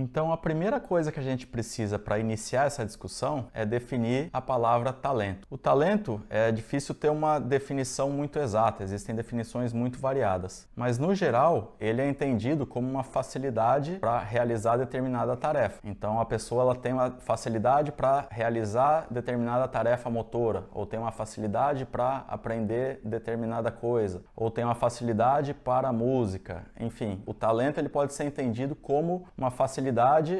Então, a primeira coisa que a gente precisa para iniciar essa discussão é definir a palavra talento. O talento é difícil ter uma definição muito exata, existem definições muito variadas, mas no geral ele é entendido como uma facilidade para realizar determinada tarefa. Então, a pessoa ela tem uma facilidade para realizar determinada tarefa motora, ou tem uma facilidade para aprender determinada coisa, ou tem uma facilidade para a música. Enfim, o talento ele pode ser entendido como uma facilidade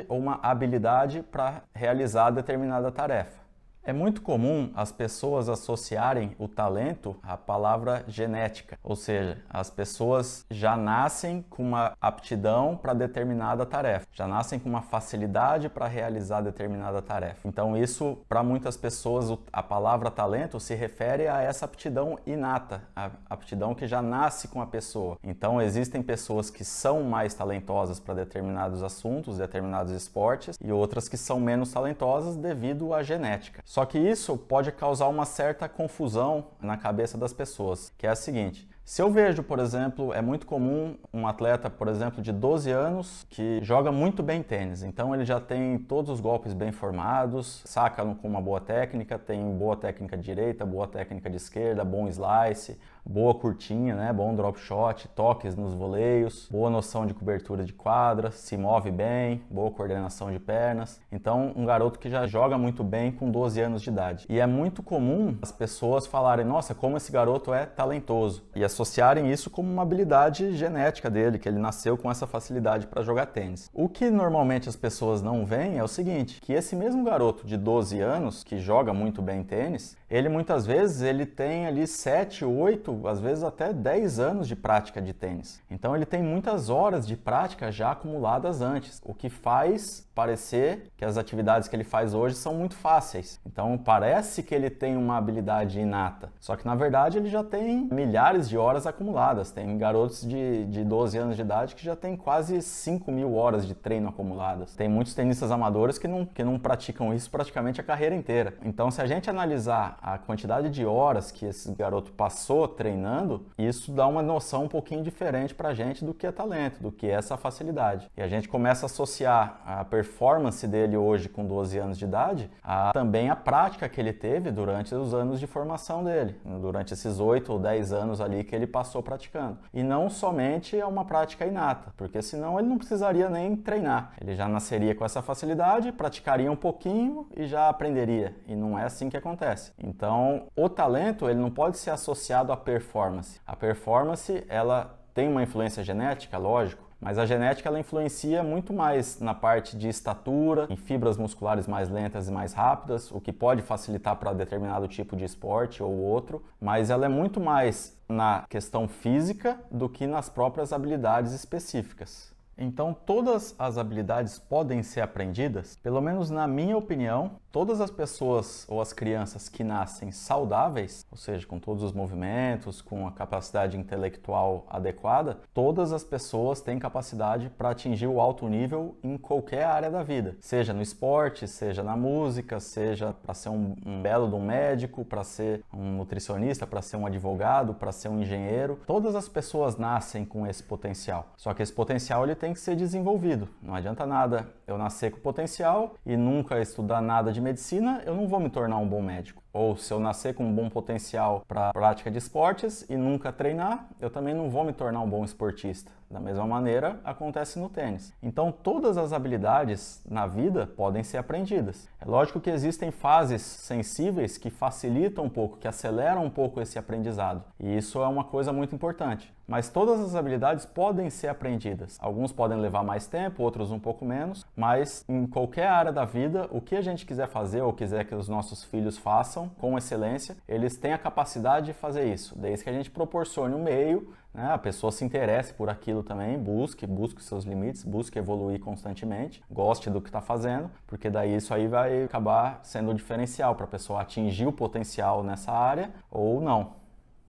ou uma habilidade para realizar determinada tarefa. É muito comum as pessoas associarem o talento à palavra genética, ou seja, as pessoas já nascem com uma aptidão para determinada tarefa, já nascem com uma facilidade para realizar determinada tarefa. Então isso, para muitas pessoas, a palavra talento se refere a essa aptidão inata, a aptidão que já nasce com a pessoa. Então existem pessoas que são mais talentosas para determinados assuntos, determinados esportes, e outras que são menos talentosas devido à genética. Só que isso pode causar uma certa confusão na cabeça das pessoas, que é a seguinte: se eu vejo, por exemplo, é muito comum um atleta, por exemplo, de 12 anos que joga muito bem tênis, então ele já tem todos os golpes bem formados, saca com uma boa técnica, tem boa técnica de direita, boa técnica de esquerda, bom slice, boa curtinha, né? Bom drop shot, toques nos voleios, boa noção de cobertura de quadra, se move bem, boa coordenação de pernas. Então, um garoto que já joga muito bem com 12 anos de idade. E é muito comum as pessoas falarem: nossa, como esse garoto é talentoso, e associarem isso como uma habilidade genética dele, que ele nasceu com essa facilidade para jogar tênis. O que normalmente as pessoas não veem é o seguinte, que esse mesmo garoto de 12 anos, que joga muito bem tênis, ele muitas vezes ele tem ali 7, 8, às vezes até 10 anos de prática de tênis. Então ele tem muitas horas de prática já acumuladas antes, o que faz parecer que as atividades que ele faz hoje são muito fáceis. Então parece que ele tem uma habilidade inata, só que na verdade ele já tem milhares de horas acumuladas. Tem garotos de 12 anos de idade que já tem quase 5.000 horas de treino acumuladas. Tem muitos tenistas amadores que não praticam isso praticamente a carreira inteira. Então, se a gente analisar a quantidade de horas que esse garoto passou treinando, isso dá uma noção um pouquinho diferente pra gente do que é talento, do que é essa facilidade. E a gente começa a associar a performance dele hoje com 12 anos de idade também a prática que ele teve durante os anos de formação dele, durante esses 8 ou 10 anos ali que ele passou praticando. E não somente é uma prática inata, porque senão ele não precisaria nem treinar. Ele já nasceria com essa facilidade, praticaria um pouquinho e já aprenderia. E não é assim que acontece. Então, o talento ele não pode ser associado à performance. A performance, ela tem uma influência genética, lógico, mas a genética ela influencia muito mais na parte de estatura, em fibras musculares mais lentas e mais rápidas, o que pode facilitar para determinado tipo de esporte ou outro, mas ela é muito mais na questão física do que nas próprias habilidades específicas. Então, todas as habilidades podem ser aprendidas, pelo menos na minha opinião. Todas as pessoas ou as crianças que nascem saudáveis, ou seja, com todos os movimentos, com a capacidade intelectual adequada, todas as pessoas têm capacidade para atingir o alto nível em qualquer área da vida, seja no esporte, seja na música, seja para ser um belo de um médico, para ser um nutricionista, para ser um advogado, para ser um engenheiro. Todas as pessoas nascem com esse potencial, só que esse potencial ele tem que ser desenvolvido. Não adianta nada eu nascer com potencial e nunca estudar nada de medicina, eu não vou me tornar um bom médico. Ou se eu nascer com um bom potencial para a prática de esportes e nunca treinar, eu também não vou me tornar um bom esportista. Da mesma maneira, acontece no tênis. Então, todas as habilidades na vida podem ser aprendidas. É lógico que existem fases sensíveis que facilitam um pouco, que aceleram um pouco esse aprendizado. E isso é uma coisa muito importante. Mas todas as habilidades podem ser aprendidas. Alguns podem levar mais tempo, outros um pouco menos. Mas em qualquer área da vida, o que a gente quiser fazer ou quiser que os nossos filhos façam com excelência, eles têm a capacidade de fazer isso. Desde que a gente proporcione um meio, né, a pessoa se interesse por aquilo também, busque os seus limites, busque evoluir constantemente, goste do que está fazendo, porque daí isso aí vai acabar sendo o diferencial para a pessoa atingir o potencial nessa área ou não.